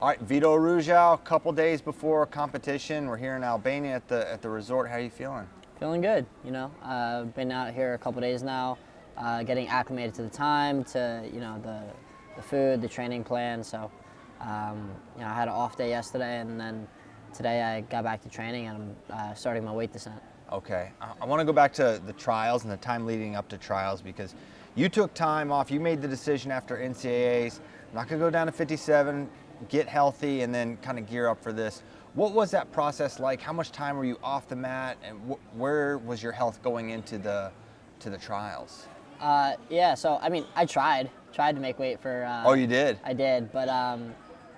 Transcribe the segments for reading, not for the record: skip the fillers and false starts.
All right, Vito Rujao, a couple days before competition. We're here in Albania at the resort. How are you feeling? Feeling good, I've been out here a couple days now, getting acclimated to the time, to the food, the training plan. So, I had an off day yesterday, and then today I got back to training, and I'm starting my weight descent. Okay, I want to go back to the trials and the time leading up to trials, because you took time off. You made the decision after NCAAs, I'm not going to go down to 57, get healthy, and then kind of gear up for this. What was that process like? How much time were you off the mat, and where was your health going into the trials? So I tried to make weight for. Oh, you did? I did, but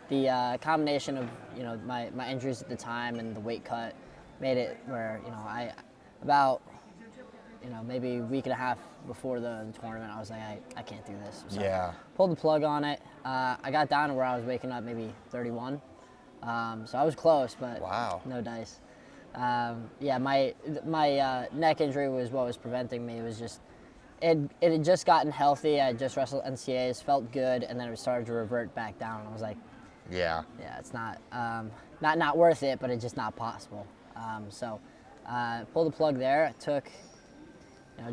the combination of my injuries at the time and the weight cut made it where I about maybe a week and a half before the tournament, I was like, I can't do this. So Yeah. Pulled the plug on it. I got down to where I was waking up maybe 31. So I was close, but Wow. no dice. My neck injury was what was preventing me. It was just, it had just gotten healthy. I had just wrestled NCAAs, felt good, and then it started to revert back down. I was like, Yeah. it's not worth it, but it's just not possible. Pulled the plug there. It took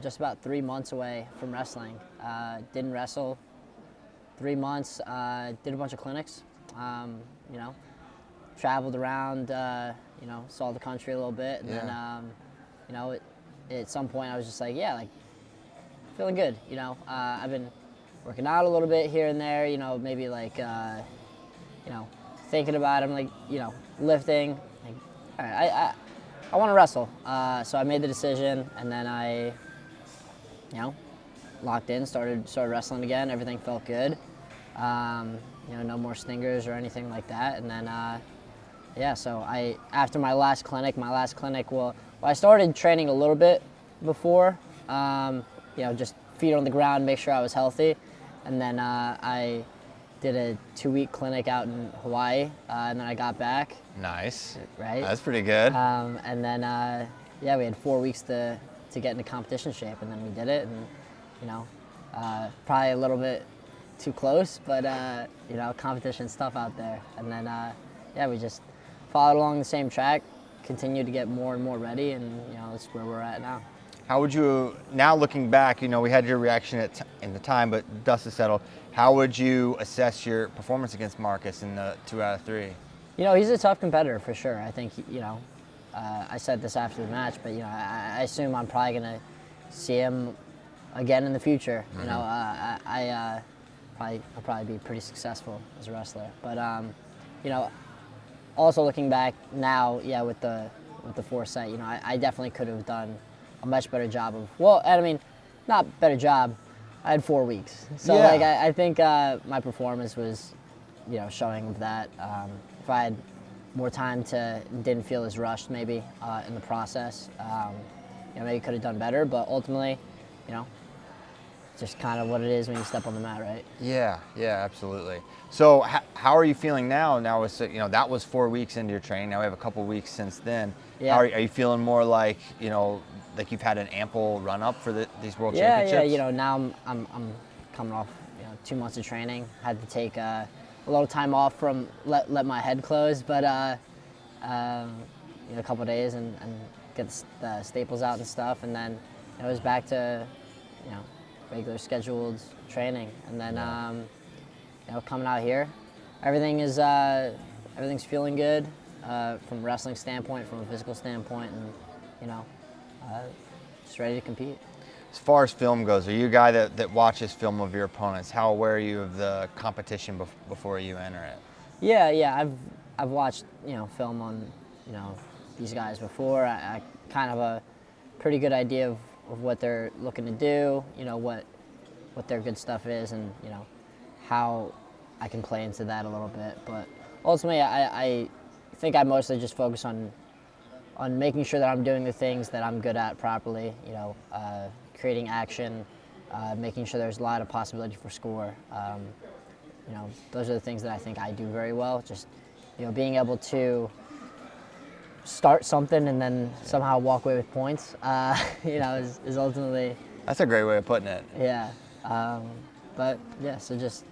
just about 3 months away from wrestling. Didn't wrestle 3 months. Did a bunch of clinics. Traveled around. Saw the country a little bit, and then at some point I was just like, feeling good. I've been working out a little bit here and there. Maybe thinking about it. I'm like, lifting. Like, all right, I want to wrestle. So I made the decision, and then I locked in, started wrestling again. Everything felt good. No more stingers or anything like that. And then, so after my last clinic, well, I started training a little bit before, just feet on the ground, make sure I was healthy. And then I did a 2-week clinic out in Hawaii, and then I got back. Nice. Right? That's pretty good. And then, we had 4 weeks to get into competition shape, and then we did it, and, probably a little bit too close, but, competition's tough out there. And then, we just followed along the same track, continued to get more and more ready, and, that's where we're at now. How would you, now looking back, we had your reaction in the time, but dust has settled. How would you assess your performance against Marcus in the 2 out of 3? He's a tough competitor for sure. I think, I said this after the match, but, I assume I'm probably going to see him again in the future. Mm-hmm. I'll probably be pretty successful as a wrestler. But, also looking back now, with the foresight, I definitely could have done a much better job of, not better job. I had 4 weeks. So, I think my performance was, showing of that. If I had more time didn't feel as rushed maybe in the process, maybe could have done better, but ultimately, just kind of what it is when you step on the mat, right? Yeah, absolutely. So how are you feeling now? Now, that was 4 weeks into your training. Now we have a couple weeks since then. Yeah. Are you feeling more like, like you've had an ample run up for these World Championships? Yeah. Now I'm coming off 2 months of training. Had to take a little time off from let my head close, but a couple of days and get the staples out and stuff, and then it was back to regular scheduled training, and then coming out here, everything's feeling good from a wrestling standpoint, from a physical standpoint, and just ready to compete. As far as film goes, are you a guy that watches film of your opponents? How aware are you of the competition before you enter it? Yeah. I've watched film on these guys before. I kind of have a pretty good idea of what they're looking to do. What their good stuff is, and how I can play into that a little bit. But ultimately, I think I mostly just focus on making sure that I'm doing the things that I'm good at properly. Creating action, making sure there's a lot of possibility for score. Those are the things that I think I do very well. Just being able to start something and then somehow walk away with points. Is ultimately. That's a great way of putting it. Yeah. So just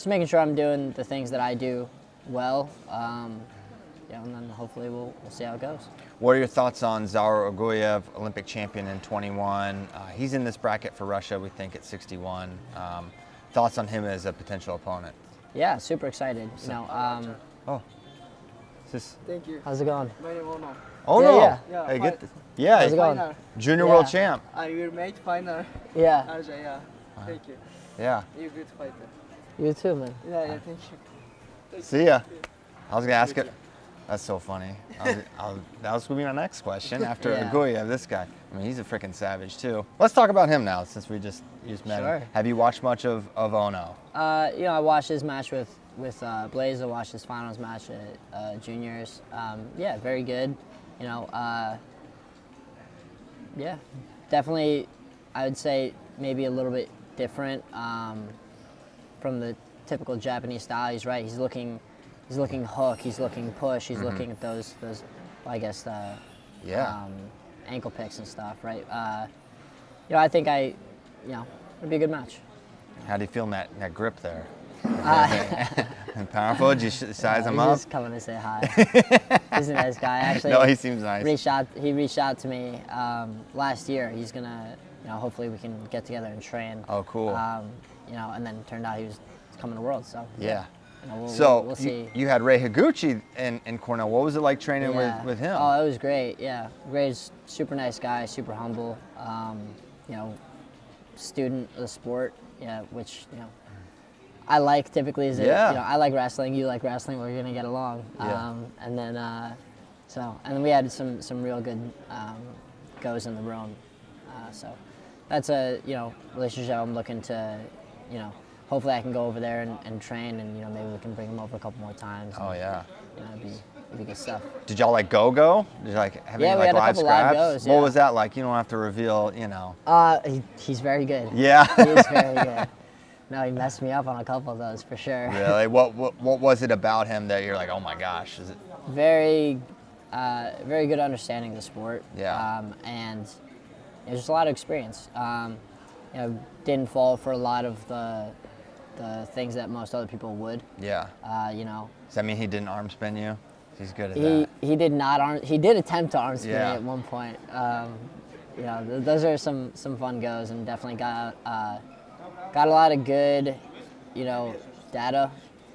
making sure I'm doing the things that I do well. And then hopefully we'll see how it goes. What are your thoughts on Zaur Oguyev, Olympic champion in 21? He's in this bracket for Russia, we think, at 61. Thoughts on him as a potential opponent? Yeah, super excited. Oh, is this? Thank you. How's it going? My name is Ono. Oh no! Yeah, Hey, hi. get this. Yeah, How's it going? Final. junior Yeah. world champ. I will make final. Yeah, Arja, yeah. Thank you. Yeah. You good fighter. you too, man. Yeah, thank you. See ya. I was gonna ask it. That's so funny. That was gonna be my next question after Yeah. Oguyev. This guy. I mean, he's a freaking savage too. Let's talk about him now, since you just met Sure. him. Have you watched much of Ono? I watched his match with Blaze. I watched his finals match at juniors. Yeah, very good. Yeah, definitely. I would say maybe a little bit different from the typical Japanese style. He's right. He's looking hook. He's looking push. He's looking at those. I guess the ankle picks and stuff. Right. I think it'd be a good match. How do you feel in that grip there? Powerful? Did you size him He's up? just coming to say hi. He's a nice guy. Actually, No, he seems nice. He reached out to me last year. He's gonna, hopefully we can get together and train. Oh, cool. And then it turned out he was coming to Worlds. So Yeah. we'll see. You had Ray Higuchi in Cornell. What was it like training with him? Oh, it was great. Yeah, Ray's super nice guy, super humble. Student of the sport. Yeah, which I like typically is I like wrestling. You like wrestling. We're gonna get along. Yeah. And then we had some real good goes in the room. So that's a relationship I'm looking to hopefully I can go over there and train and maybe we can bring him over a couple more times. Oh yeah. It'd be good stuff. Did y'all go? Did you have any we had a live couple scraps? live goes, What yeah. was that like? You don't have to reveal, He's very good. Yeah. He is very good. No, he messed me up on a couple of those for sure. Really? What was it about him that you're like, oh my gosh? Is it? Very good understanding of the sport. Yeah. And just a lot of experience. Didn't fall for a lot of the things that most other people would. Yeah. Does that mean he didn't arm spin you? He's good at that. He did not he did attempt to arm spin me Yeah. at one point. Those are some fun goes and definitely got a lot of good, data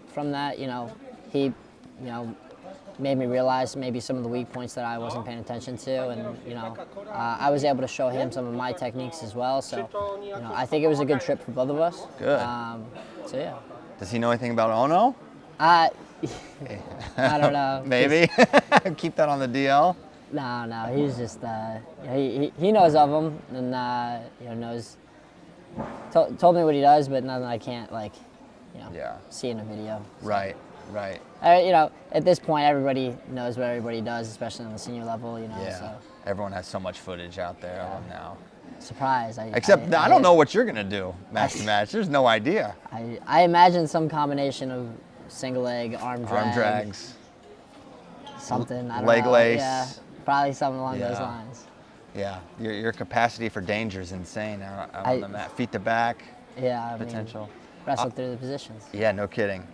from that. He, made me realize maybe some of the weak points that I wasn't paying attention to, and I was able to show him some of my techniques as well. So, I think it was a good trip for both of us. Good. So yeah. Does he know anything about Ono? I don't know. Maybe. Keep that on the DL. No. He's just he knows of him and knows. Told me what he does, but nothing I can't see in a video. So, Right. at this point, everybody knows what everybody does, especially on the senior level. Yeah. So Everyone has so much footage out there of him now. surprise. Except I don't know what you're gonna do match to match. There's no idea. I imagine some combination of single leg, arm Drags. something. I don't Leg know. lace. Yeah, probably something along those Yeah. lines. Yeah. Your capacity for danger is insane out on the mat. Feet to back Yeah, I potential. mean, wrestle through the positions. Yeah, no kidding.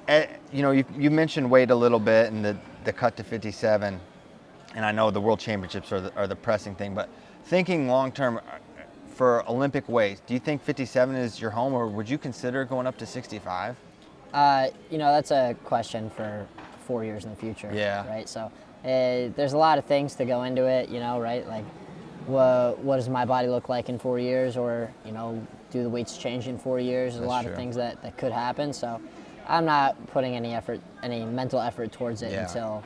You mentioned weight a little bit and the cut to 57, and I know the World Championships are the pressing thing, but thinking long term for Olympic weight, do you think 57 is your home, or would you consider going up to 65? That's a question for 4 years in the future. Yeah. Right. So there's a lot of things to go into it. Right. Like, what does my body look like in 4 years, or do the weights change in 4 years? There's a lot true. of things that could happen. So I'm not putting any mental effort towards it until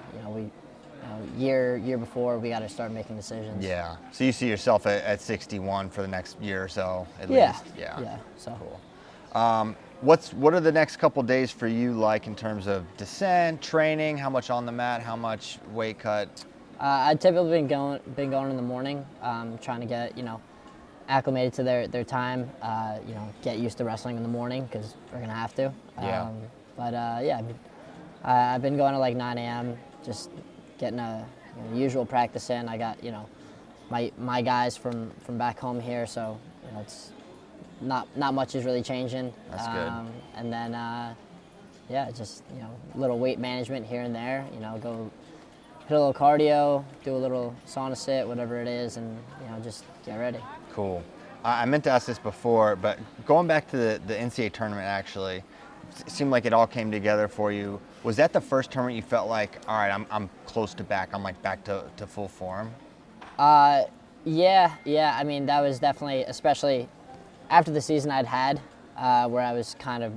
year before we got to start making decisions. Yeah. So you see yourself at 61 for the next year or so at Yeah. least. Yeah. Yeah. So Cool. What are the next couple days for you like in terms of descent, training? How much on the mat? How much weight cut? I've typically been going in the morning, trying to get acclimated to their time. Get used to wrestling in the morning because we're gonna have to. Yeah. I've been going at like 9 a.m. just getting a usual practice in. I got my guys from back home here, so it's not much is really changing. That's good. And then yeah, just little weight management here and there. Go hit a little cardio, do a little sauna sit, whatever it is, and just get ready. Cool. I meant to ask this before, but going back to the NCAA tournament, actually, it seemed like it all came together for you. Was that the first tournament you felt like, all right, I'm close to back, I'm like back to full form? Yeah. I mean, that was definitely, especially after the season I'd had, where I was kind of,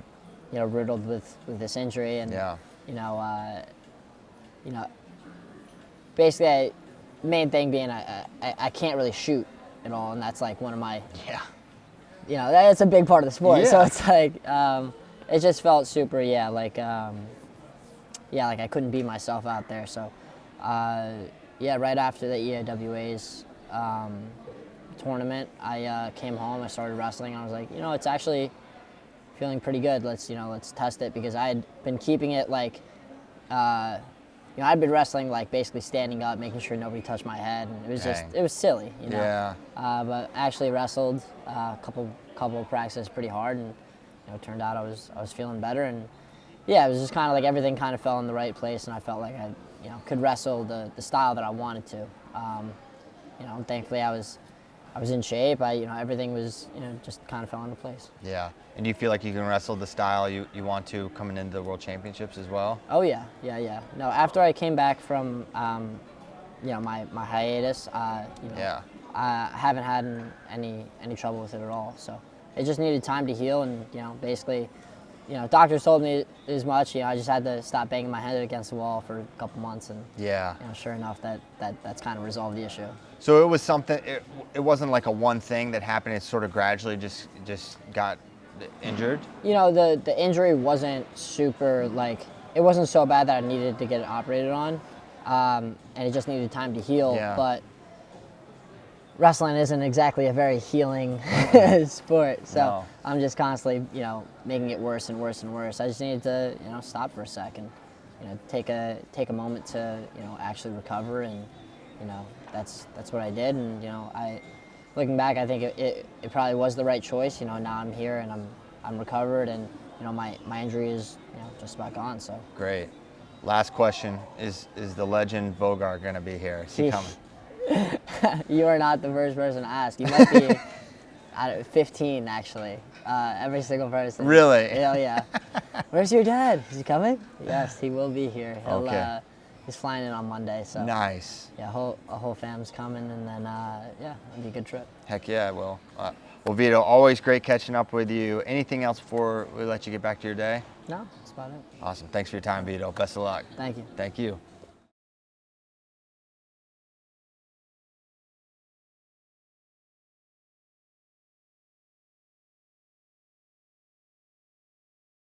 riddled with this injury, and Yeah. Basically, main thing being I can't really shoot at all, and that's like one of my, that's a big part of the sport. So Yeah. it's like, it just felt super, like I couldn't be myself out there. So, right after the EAWA's tournament, I came home, I started wrestling, and I was like, it's actually feeling pretty good. Let's test it, because I had been keeping it like, I'd been wrestling like basically standing up, making sure nobody touched my head, and it was it was silly, Yeah. But actually wrestled a couple of practices pretty hard, and it turned out I was feeling better, and it was just kind of like everything kind of fell in the right place, and I felt like I could wrestle the style that I wanted to. And thankfully I was in shape. Everything was just kind of fell into place. Yeah. And do you feel like you can wrestle the style you want to coming into the World Championships as well? Oh yeah. No, after I came back from my hiatus, I haven't had any trouble with it at all. So it just needed time to heal, and basically, doctors told me as much. I just had to stop banging my head against the wall for a couple months, and sure enough, that's kind of resolved the issue. So it was something. It wasn't like a one thing that happened. It sort of gradually just got injured. The injury wasn't super, it wasn't so bad that I needed to get it operated on, and it just needed time to heal. Yeah. But wrestling isn't exactly a very healing sport, so No. I'm just constantly, making it worse and worse and worse. I just needed to, stop for a second, take a moment to, actually recover, and, that's what I did, and, looking back, I think it probably was the right choice. Now I'm here, and I'm recovered, and, my injury is, just about gone. So Great. Last question: Is the legend Vogar going to be here? Is he coming? You are not the first person to ask. You might be 15, actually. Every single person. Really? Yeah. Where's your dad? Is he coming? Yes, he will be here. Okay. He's flying in on Monday. So Nice. yeah, a whole fam's coming, and then it'll be a good trip. Heck yeah, it will. Well, Vito, always great catching up with you. Anything else before we let you get back to your day? No, that's about it. Awesome. Thanks for your time, Vito. Best of luck. Thank you. Thank you.